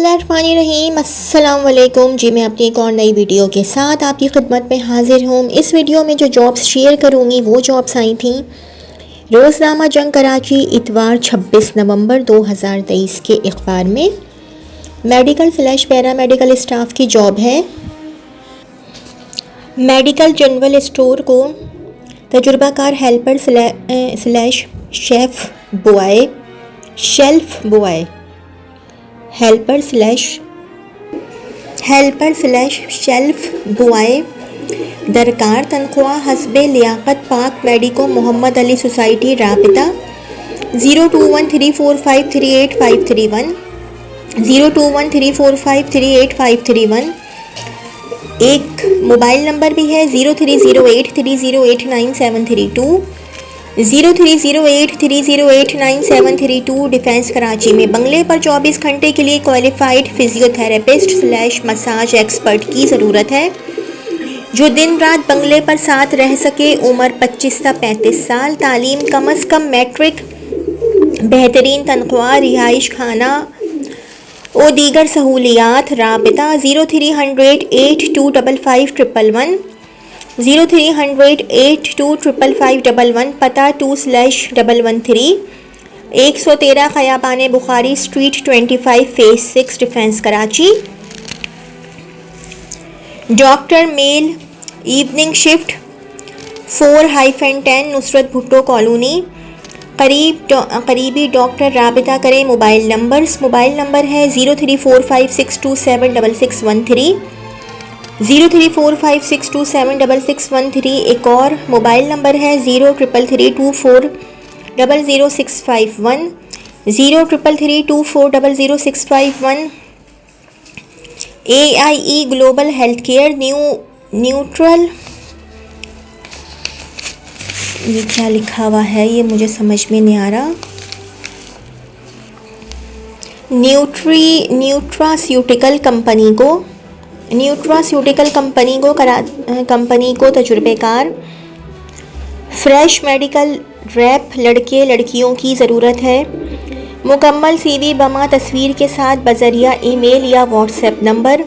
बिस्मिल्लाहिर्रहमानिर्रहीम। अस्सलाम वालेकुम जी। मैं अपनी एक और नई वीडियो के साथ आपकी खिदमत में हाजिर हूँ। इस वीडियो में जो जॉब्स शेयर करूँगी वो जॉब्स आई थी रोज़नामा जंग कराची इतवार 26 नवंबर 2023 के अखबार में। मेडिकल / पैरामेडिकल स्टाफ की जॉब है। मेडिकल जनरल स्टोर को तजुर्बाकार helper / shelf boy helper / shelf boy दरकार। तनख्वाह हस्बे लियाकत। पाक मेडिको मोहम्मद अली सोसाइटी राबिता 0213453851 0213453851। एक मोबाइल नंबर भी है 0308308972 0308308972। डिफेंस कराची में बंगले पर 24 घंटे के लिए क्वालिफाइड फिजियोथेरेपिस्ट / मसाज एक्सपर्ट की ज़रूरत है जो दिन रात बंगले पर साथ रह सके। उम्र 25 से 35 साल। तालीम कम अज़ कम मैट्रिक। बेहतरीन तनख्वाह, रिहाइश, खाना और दीगर सहूलियात। राबिता 0300825551 0300825551। पता 2/113 113 Khayaban Bukhari street 25 phase 6 defence Karachi. Doctor male evening shift 4-10 Nusrat Bhutto colony करीबी डॉक्टर राबिता करें। मोबाइल नंबर है 034562766613 034562766613। एक और मोबाइल नंबर है 033324000651 033324000651। AIE global health care neutral. ये क्या लिखा हुआ है, ये मुझे समझ में नहीं आ रहा। न्यूट्रास्यूटिकल कंपनी को तजुर्बेकार फ्रेश मेडिकल रैप लड़के लड़कियों की ज़रूरत है। मुकम्मल CV बमा तस्वीर के साथ बज़रिया ईमेल या व्हाट्सएप नंबर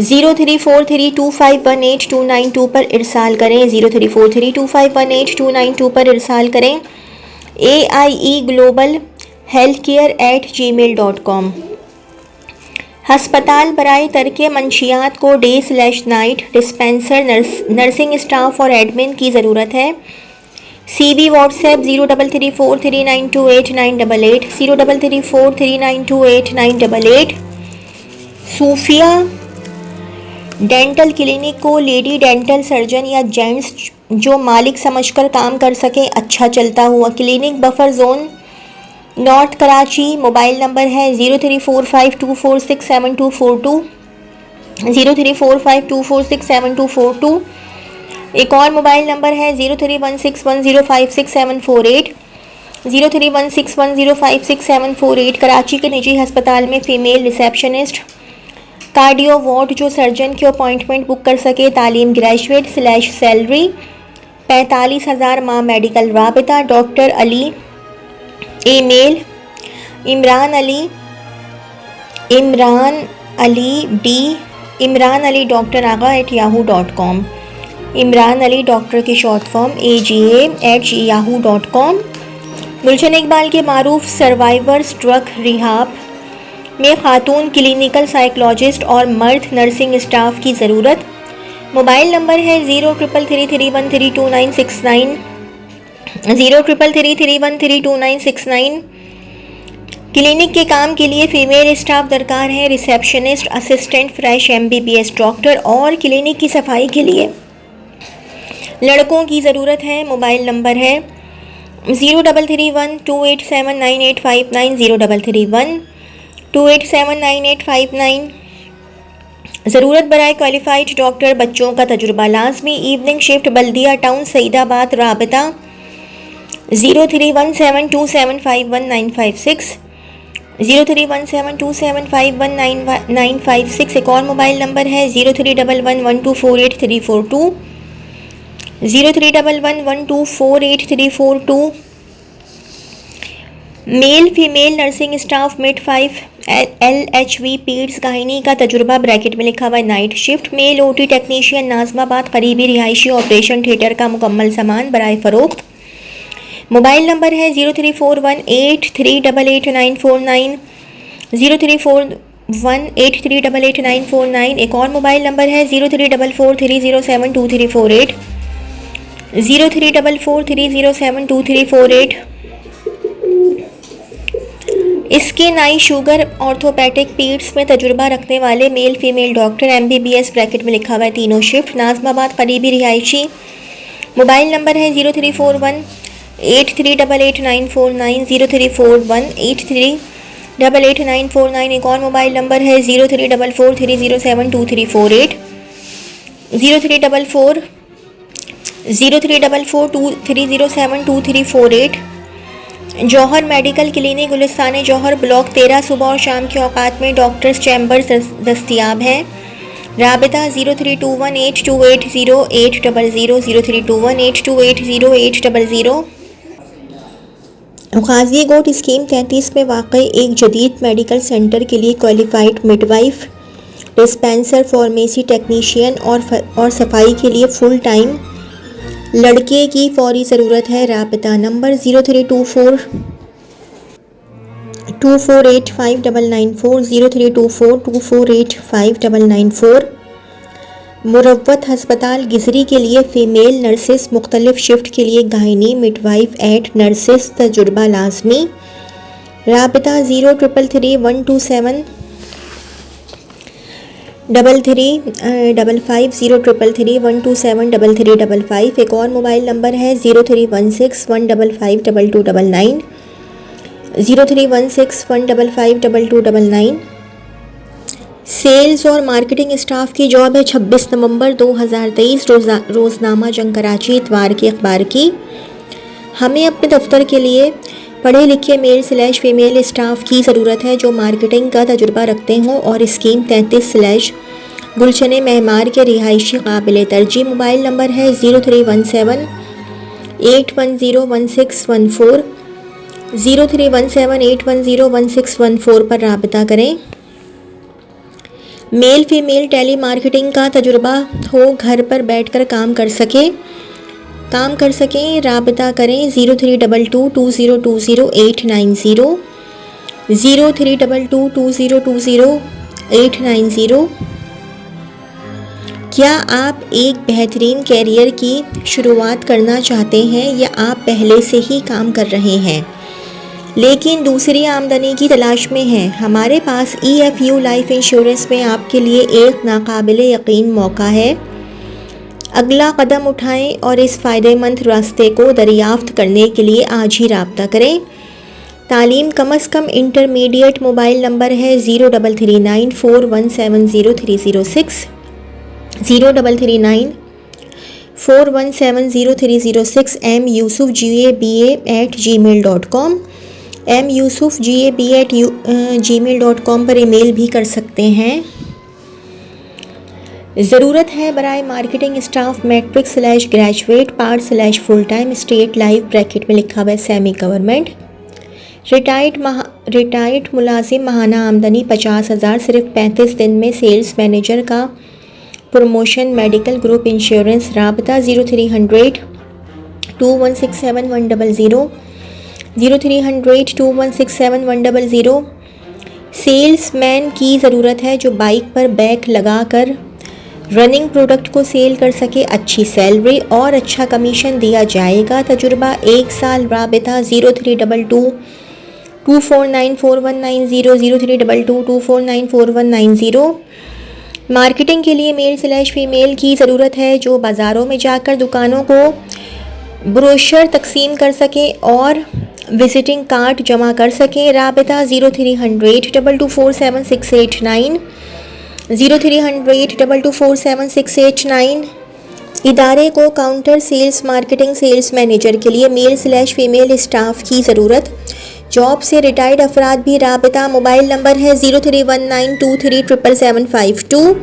0343251892 पर इरसाल करें 0343251892 पर इरसाल करें। AIE global health care @gmail.com। हस्पताल बराए तरके मंशियात को डे/नाइट डिस्पेंसर नर्सिंग स्टाफ और एडमिन की ज़रूरत है। CV WhatsApp 0334392888 0334392888। सूफिया डेंटल क्लिनिक को लेडी डेंटल सर्जन या जेंट्स जो मालिक समझकर काम कर सके। अच्छा चलता हुआ clinic buffer zone north Karachi. Mobile number है 0345246742 0345246742। एक और मोबाइल नंबर है 031610564748 031610564748। कराची के निजी अस्पताल में फ़ीमेल रिसेप्शनिस्ट कार्डियो वार्ड जो सर्जन की अपॉइंटमेंट बुक कर सके। तालीम ग्रेजुएट / सैलरी 45,000 माह मेडिकल। राबिता doctor Ali. Email Imran Ali doctor Agha @yahoo.com। Imran Ali doctor की short form AGA@yahoo.com। Gulshan Iqbal के मारूफ सर्वाइवर्स ड्रग रिहाब में खातून क्लिनिकल साइकोलॉजिस्ट और मर्द नर्सिंग स्टाफ की ज़रूरत। मोबाइल नंबर है 0333132969 0333132969। क्लिनिक के काम के लिए फ़ीमेल स्टाफ दरकार है। Receptionist, assistant, fresh MBBS doctor और क्लिनिक की सफाई के लिए लड़कों की ज़रूरत है। मोबाइल नंबर है 033128798590 033128798590। ज़रूरत बराए क्वालिफाइड डॉक्टर। बच्चों का तजुर्बा लाजमी। Evening shift Baldia town Saeedabad. राबिता 031727519556 031727519556। एक और मोबाइल नंबर है 0311124842 0311124842। Male female nursing staff mid 5 LHV peds गाहिनी का तजुर्बा ब्रैकेट में लिखा हुआ है night shift. Male OT technician Nazimabad करीबी रिहायशी ऑपरेशन थिएटर का मुकम्मल सामान बराए फ़रोख्त। मोबाइल नंबर है 034183888949, 034183888949। एक और मोबाइल नंबर है 0344307238, 0344307238। इसके नाई शुगर ऑर्थोपेडिक पीड्स में तजुर्बा रखने वाले male female doctor MBBS bracket में लिखा हुआ है तीनों शिफ्ट, नाजमाबाद करीबी रिहायशी। मोबाइल नंबर है 034183888949, 034183888949। एक और मोबाइल नंबर है 0344307238, 034423072348। जौहर मेडिकल क्लिनिक गुलिस्तान जौहर ब्लॉक 13 सुबह और शाम के औकात में डॉक्टर्स चैम्बर्स दस्तियाब हैं। राबिता 0321828080, 0321828080। गाजी गोट स्कीम 33 में वाक़ई एक जदीद मेडिकल सेंटर के लिए qualified midwife, dispenser, pharmacy technician और सफाई के लिए फुल टाइम लड़के की फौरी ज़रूरत है। राबिता नंबर 0324248594, 0324248594। मुरव्वत हस्पताल गिजरी के लिए फ़ीमेल नर्सेस मुख्तलिफ शिफ्ट के लिए गायनी मिडवाइफ एड नर्सेस तजुर्बा लाजमी। राबिता 033312733355, 033312733355। एक और मोबाइल नंबर है 0316155299, 0316155299। सेल्स और मार्केटिंग स्टाफ की जॉब है 26 नवंबर 2023 रोज़नामा जंग कराची इतवार के अखबार की। हमें अपने दफ्तर के लिए पढ़े लिखे मेल/फीमेल स्टाफ की ज़रूरत है जो मार्केटिंग का तजुर्बा रखते हों और स्कीम 33/ गुलशन महमार के रिहायशी काबिल तरजीह। मोबाइल नंबर है 031781011614, 031781011614 पर राबिता करें। मेल फीमेल टेली मार्केटिंग का तजुर्बा हो, घर पर बैठकर काम कर सकें, राबिता करें 0322202089, 0322202089। क्या आप एक बेहतरीन कैरियर की शुरुआत करना चाहते हैं या आप पहले से ही काम कर रहे हैं लेकिन दूसरी आमदनी की तलाश में हैं? हमारे पास EFU लाइफ इंश्योरेंस में आपके लिए एक नाकाबिले यकीन मौका है। अगला कदम उठाएं और इस फ़ायदेमंद रास्ते को दरियाफ्त करने के लिए आज ही राब्ता करें। तालीम कम अज़ कम इंटरमीडिएट। मोबाइल नंबर है 033941703006, 033941703006। myousufgaba@gmail.com, myousufgaba@gmail.com पर ईमेल भी कर सकते हैं। ज़रूरत है बराए marketing staff matric graduate part full time state live bracket में लिखा हुआ है सेमी गवर्नमेंट। रिटायर्ड मुलाजिम माहाना आमदनी 50,000, सिर्फ 35 दिन में सेल्स मैनेजर का प्रमोशन मेडिकल ग्रुप इंश्योरेंस। राबिता 0300216710, 0300216710। सेल्समैन की ज़रूरत है जो बाइक पर बैक लगाकर रनिंग प्रोडक्ट को सेल कर सके। अच्छी सैलरी और अच्छा कमीशन दिया जाएगा। तजुर्बा 1 साल। राबिता 0322249419, 0322249419। मार्केटिंग के लिए मेल/फीमेल की ज़रूरत है जो बाज़ारों में जाकर दुकानों को ब्रोशर तकसीम कर सके और विजिटिंग कार्ड जमा कर सकें। राबिता 0300224768, 0300224768। इदारे को counter sales marketing sales manager के लिए मेल/फीमेल स्टाफ की ज़रूरत। जॉब से रिटायर्ड अफराद भी। राबिता मोबाइल नंबर है 0319237752,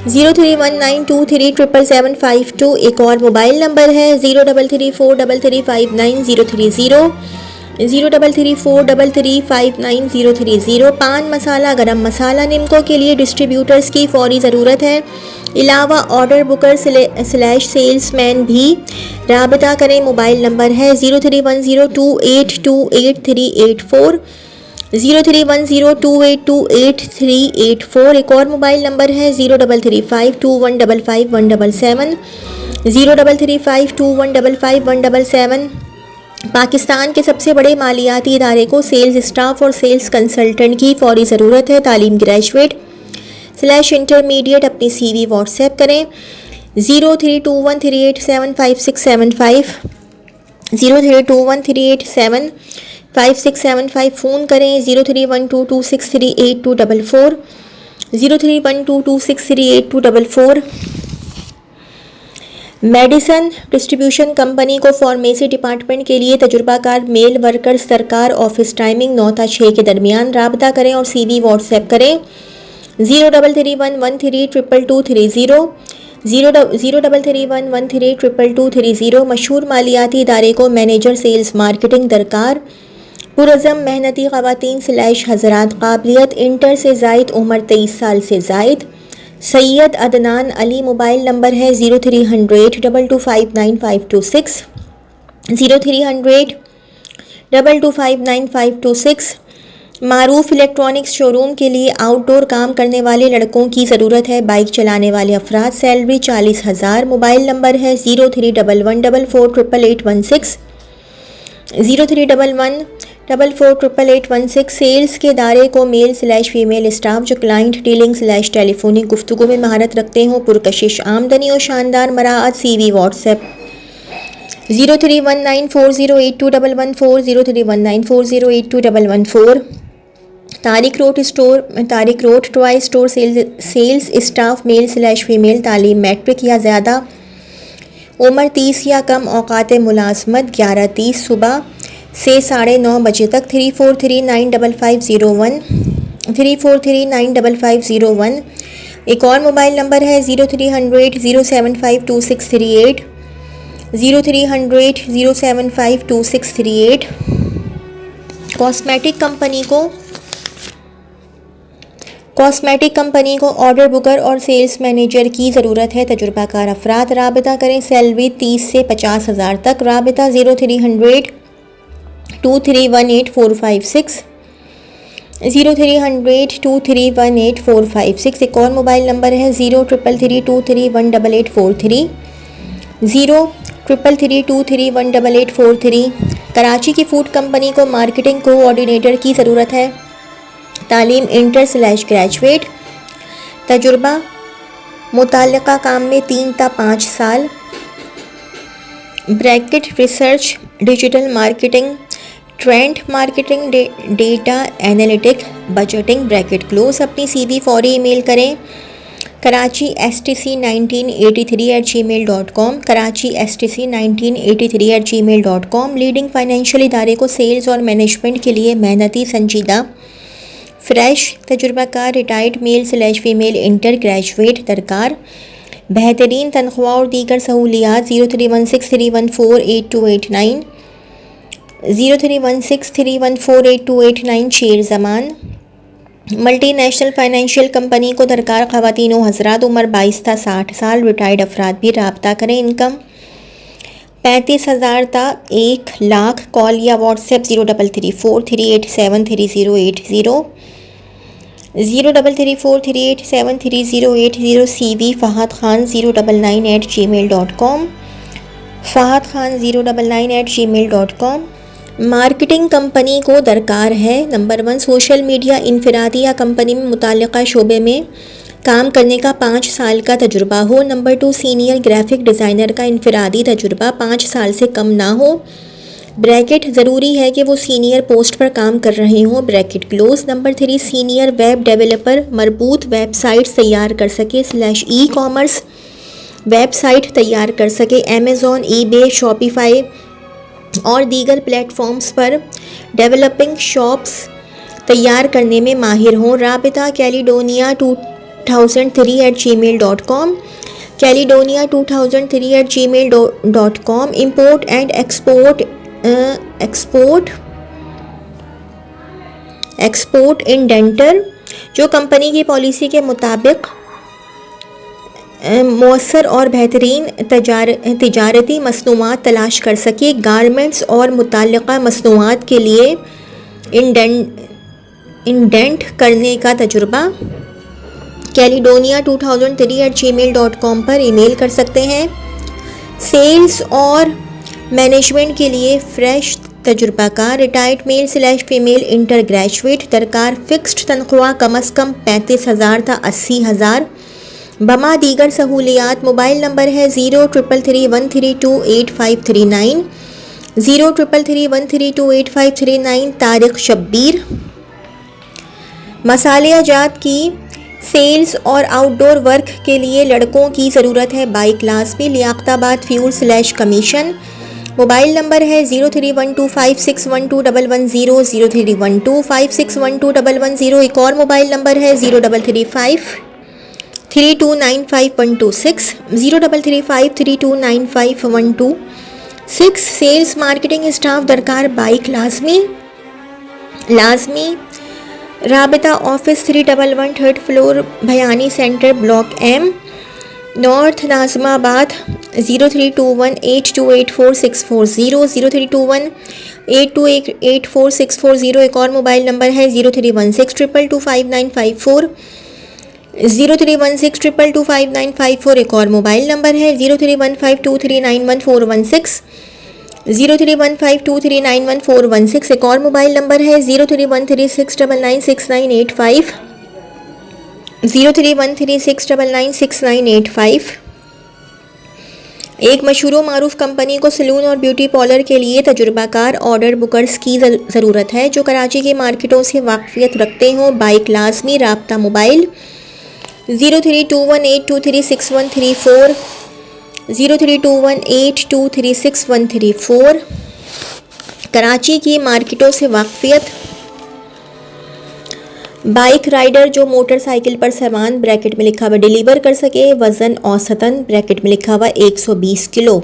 0319237752। एक और मोबाइल नंबर है 033433593030, 033433593030। पान मसाला, गरम मसाला, निम्को के लिए डिस्ट्रीब्यूटर्स की फौरी ज़रूरत है। अलावा ऑर्डर बुकर स्लैश सेल्समैन भी राबता करें। मोबाइल नंबर है 031028288384, 031028288384। एक और मोबाइल नंबर है 0335215577, 0335215577। पाकिस्तान के सबसे बड़े मालियाती इदारे को सेल्स स्टाफ और सेल्स कंसल्टेंट की फौरी ज़रूरत है। तालीम ग्रेजुएट / इंटरमीडिएट। अपनी CV व्हाट्सएप करें 0321387567, 0321387567। फ़ोन करें 0312263824, 0312263824। मेडिसन डिस्ट्रीब्यूशन कंपनी को फार्मेसी डिपार्टमेंट के लिए तजुर्बाकार मेल वर्कर्स दरकार। ऑफिस टाइमिंग 9 से 6 के दरमियान। राबता करें और CV व्हाट्सएप करें 0331132230, 0331132230। मशहूर मालियाती इदारे को मैनेजर सेल्स मार्केटिंग दरकार। पुरज़म मेहनती ख़वातीन / हज़रात, काबिलियत इंटर से ज़ायद, उम्र 23 साल से ज़ायद। सैयद अदनान अली। मोबाइल नंबर है 030022595526, 030022595526। मारूफ इलेक्ट्रॉनिक्स शोरूम के लिए आउटडोर काम करने वाले लड़कों की ज़रूरत है। बाइक चलाने वाले अफराद। सैलरी 40,000। मोबाइल नंबर है 0311448816, 0311448816। सेल्स के दायरे को मेल / फीमेल स्टाफ जो क्लाइंट डीलिंग / टेलीफोनिक गुफ्तगू में महारत रखते हों। पुरकशिश आमदनी और शानदार मराहत। CV WhatsApp 0319408211, 0319408211। Tariq road toy store sales staff male / female. तालीम मैट्रिक या ज़्यादा। उम्र 30 या कम। औकात मुलाजमत 11:30 सुबह से 9:30 बजे तक। 34395501, 34395501। एक और मोबाइल नंबर है 0300075268, 0300075268। कॉस्मेटिक कंपनी को ऑर्डर बुकर और सेल्स मैनेजर की ज़रूरत है। तजुर्बाकार अफराद। राबता करें। सैलरी 30 से 50,000 तक। राबता 030023184456, 030023184456। एक और मोबाइल नंबर है 0333231843, 0333231843। कराची की फूड कंपनी को मार्केटिंग कोऑर्डिनेटर की ज़रूरत है। तालीम इंटर / ग्रेजुएट। तजुर्बा मुताल्लिका काम में 3 से 5 साल। Bracket research, digital marketing, trend marketing, data analytic, budgeting bracket close. अपनी CV फौरी ईमेल करें karachi1983@gmail.com, karachi1983@gmail.com। लीडिंग फाइनेंशियल इदारे को सेल्स और मैनेजमेंट के लिए मेहनती, संजीदा, फ्रेश, तजुर्बाकार retired male / female inter graduate दरकार। बेहतरीन तनख्वाह और दीगर सहूलियात 031631482889, 031631482889। शेर जमान मल्टीनेशनल फाइनेंशियल कंपनी को दरकार। ख़वातीन व हज़रात। उम्र 22 से 60 साल। रिटायर्ड अफराद भी राबता करें। इनकम 35,000 से 1 लाख। कॉल या WhatsApp 033438730880, 033438730880। CV Fahd Khan 099@gmail.com, Fahd Khan 099@gmail.com। Marketing company को दरकार है। नंबर 1 सोशल मीडिया इनफरादी या कंपनी में मुताल्लिका शोबे में काम करने का 5 साल का तजुर्बा हो। नंबर 2 सीनियर ग्राफिक डिज़ाइनर का इनफरादी तजुर्बा 5 साल से कम ना हो। ब्रैकेट ज़रूरी है कि वो सीनियर पोस्ट पर काम कर रहे हों। Bracket close. Number 3 senior web developer मरबूत वेबसाइट तैयार कर सके / ई-कॉमर्स वेबसाइट तैयार कर सके। अमेज़ॉन, eBay, शॉपिफाई और दीगर प्लेटफॉर्म्स पर डेवलपिंग शॉप्स तैयार करने में माहिर हों। राबिता caledonia2003@gmail.com, caledonia2003@gmail.com। Import and export export indenter जो कंपनी की पॉलिसी के मुताबिक मौसर और बेहतरीन तिजारती मसनूआत तलाश कर सके। गारमेंट्स और मुतल्लिका मसनूआत के लिए इंडेंट करने का तजुर्बा caledonia2003@gmail.com पर ईमेल कर सकते हैं। सेल्स और मैनेजमेंट के लिए फ्रेश तजुर्बाकार retired male / female inter graduate, दरकार फिक्स्ड तनख्वाह कम अज़ कम 35,000 था 80,000 बमा दीगर सहूलियात। मोबाइल नंबर है 0333132859 0333132859। तारिक शब्बीर। मसालिया जात की सेल्स और आउटडोर वर्क के लिए लड़कों की ज़रूरत है। बाई क्लास में Liaquatabad fuel / commission. Mobile number है 031256121110 031256121110। एक और मोबाइल नंबर है 033532952126 033532952126। सेल्स मार्केटिंग स्टाफ दरकार बाइक लाजमी। राबिता office 311 third floor Bhayani centre block M north Nazimabad 0321828464 0321828464। एक और मोबाइल नंबर है 0316225954 0316225954। एक और मोबाइल नंबर है 031523911416 031523911416। एक और मोबाइल नंबर है 031369696985 031369696985। एक मशहूर मारूफ कंपनी को सलून और ब्यूटी पार्लर के लिए तजुर्बाकार ऑर्डर बुकर्स की ज़रूरत है जो कराची की मार्केटों से वाकफियत रखते हों। बाइक लाजमी। राब्ता मोबाइल 0321823613 0321823613। कराची की मार्केटों से वाकफियत। बाइक राइडर जो मोटरसाइकिल पर सामान ब्रैकेट में लिखा हुआ डिलीवर कर सके। वज़न औसतन ब्रैकेट में लिखा हुआ 120 किलो।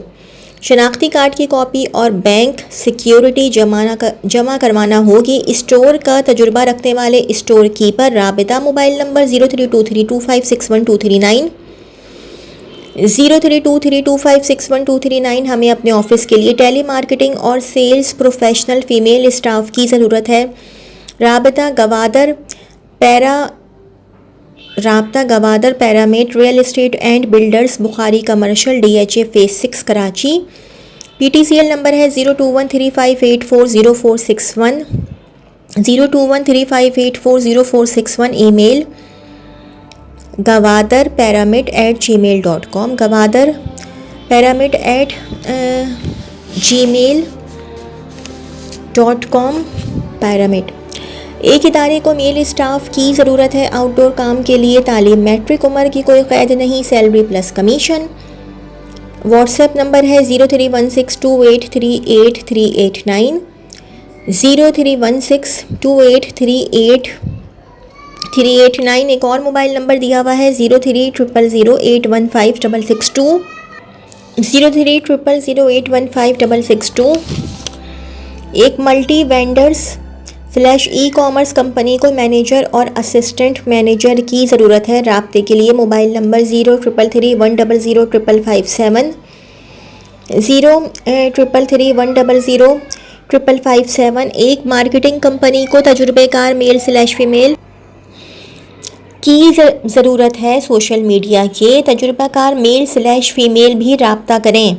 शनाख्ती कार्ड की कॉपी और बैंक सिक्योरिटी जमा करवाना होगी। स्टोर का तजुर्बा रखने वाले स्टोर कीपर। राबिता मोबाइल नंबर 0323256129 0323256129। हमें अपने ऑफिस के लिए टेली मार्केटिंग और सेल्स प्रोफेशनल फ़ीमेल स्टाफ की ज़रूरत है। राबिता Gwadar pyramid real estate and builders Bukhari commercial DHA phase 6 Karachi. PTCL number है 0213584046 0213584046। Email gavadarpyramid@gmail.com gavadarpyramid@gmail.com। pyramid। एक इदारे को मेल स्टाफ की ज़रूरत है आउटडोर काम के लिए। तालीम मैट्रिक। उम्र की कोई क़ैद नहीं। Salary plus commission. WhatsApp number है 0316283839 0316283839। एक और मोबाइल नंबर दिया हुआ है 030008156662 030008156662। एक मल्टी वेंडर्स /ई-कॉमर्स कंपनी को मैनेजर और असिस्टेंट मैनेजर की ज़रूरत है। राब्ते के लिए मोबाइल नंबर 0333100557 0333100557। एक मार्केटिंग कंपनी को तजुर्बेकार मेल / फीमेल की ज़रूरत है। सोशल मीडिया के तजुर्बाकार मेल / फीमेल भी राब्ता करें।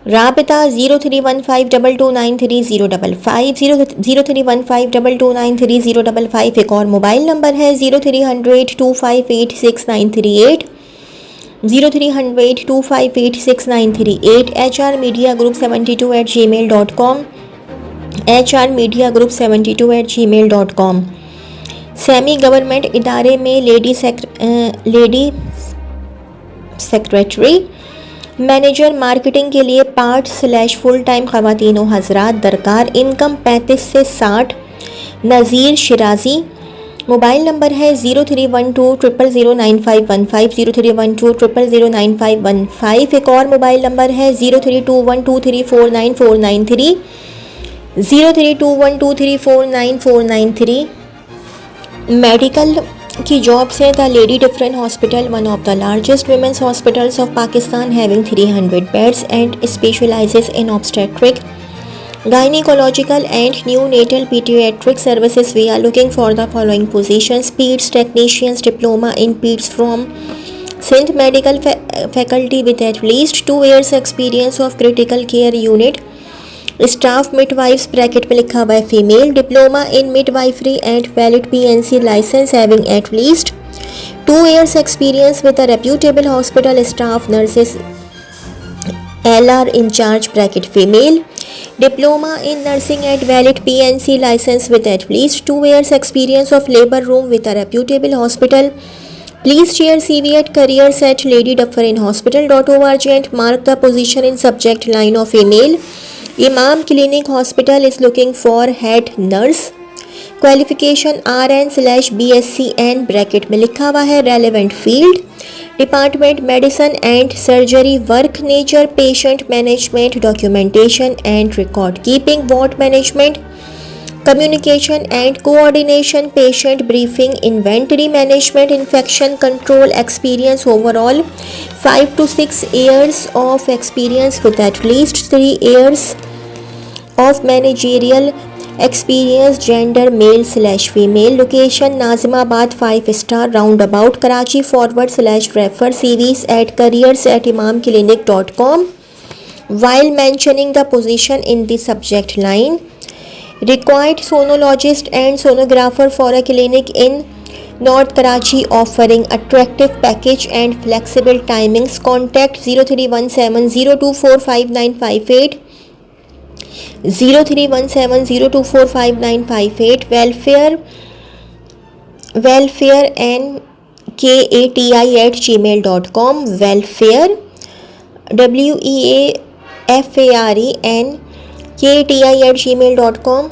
राबिता 0315229305 0315229305। एक और मोबाइल नंबर है 0300258698 0300258698। hrmediagroup72@gmail.com hrmediagroup72@gmail.com। सेमी गवर्नमेंट इदारे में लेडी सेक्रेटरी मैनेजर मार्केटिंग के लिए पार्ट / फुल टाइम ख़वातीन व हज़रात दरकार। इनकम 35 से 60। नज़ीर शिराजी। मोबाइल नंबर है 0312009515 0312009515। एक और मोबाइल नंबर है 0321234949 0321234949 मेडिकल की जॉब्स है the lady Dufferin hospital, one of the largest women's hospitals of Pakistan, having 300 beds and specialises in obstetric, gynecological and neonatal pediatric services. We are looking for the following positions: peds technicians, diploma in peds from Sindh medical faculty with at least 2 years experience of critical care unit, staff midwives bracket में लिखा हुआ है female, diploma in midwifery and valid PNC license having at least 2 years experience with a reputable hospital, staff nurses LR in charge bracket female, diploma in nursing and valid PNC license with at least 2 years experience of labor room with a reputable hospital. Please share CV at careers@ladydufferinhospital.org and mark the position in subject line of email. Imam Clinic Hospital is looking for head nurse. Qualification RN/BSc bracket में लिखा हुआ है relevant field, department medicine and surgery, work nature patient management, documentation and record keeping, ward management, communication and coordination, patient briefing, inventory management, infection control, experience overall 5 to 6 years of experience with at least 3 years of managerial experience, gender male/female, location Nazimabaad 5 star roundabout Karachi, forward/refer CVs at careers@imamclinic.com while mentioning the position in the subject line. Required sonologist and sonographer for a clinic in North Karachi offering attractive package and flexible timings. Contact 0317024598 0317024598. welfarenKATI@gmail.com, welfare WEAFARENKATI@gmail.com.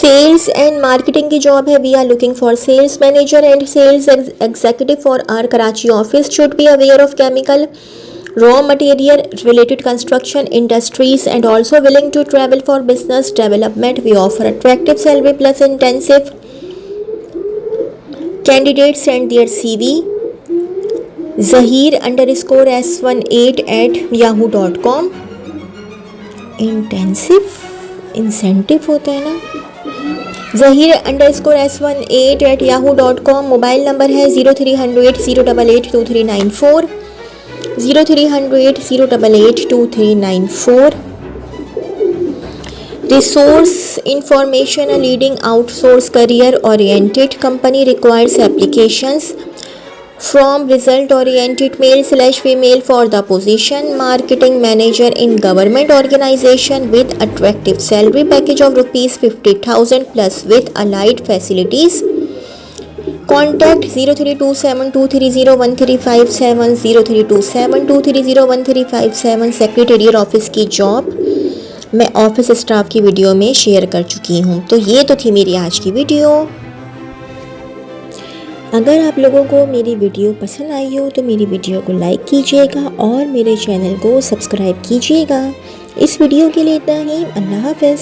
Sales and marketing की job है. We are looking for sales manager and sales executive for our Karachi office. Should be aware of chemical raw material related construction industries and also willing to travel for business development. We offer attractive salary plus intensive. Candidates send their CV zahir_s18@yahoo.com. Intensive incentive होता है ना. zahir_s18@yahoo.com. Mobile number है 0300 088 2394 0300 088 2394. Resource information, a leading outsource career oriented company, requires applications from result oriented male/female for the position. Marketing manager in government organization with attractive salary package of rupees 50,000 plus with allied facilities. Contact 032723013570 032723013570. Secretarial office की job मैं office staff की video में share कर चुकी हूँ. तो ये तो थी मेरी आज की वीडियो. अगर आप लोगों को मेरी वीडियो पसंद आई हो तो मेरी वीडियो को लाइक कीजिएगा और मेरे चैनल को सब्सक्राइब कीजिएगा. इस वीडियो के लिए इतना ही. अल्लाह हाफ़िज़.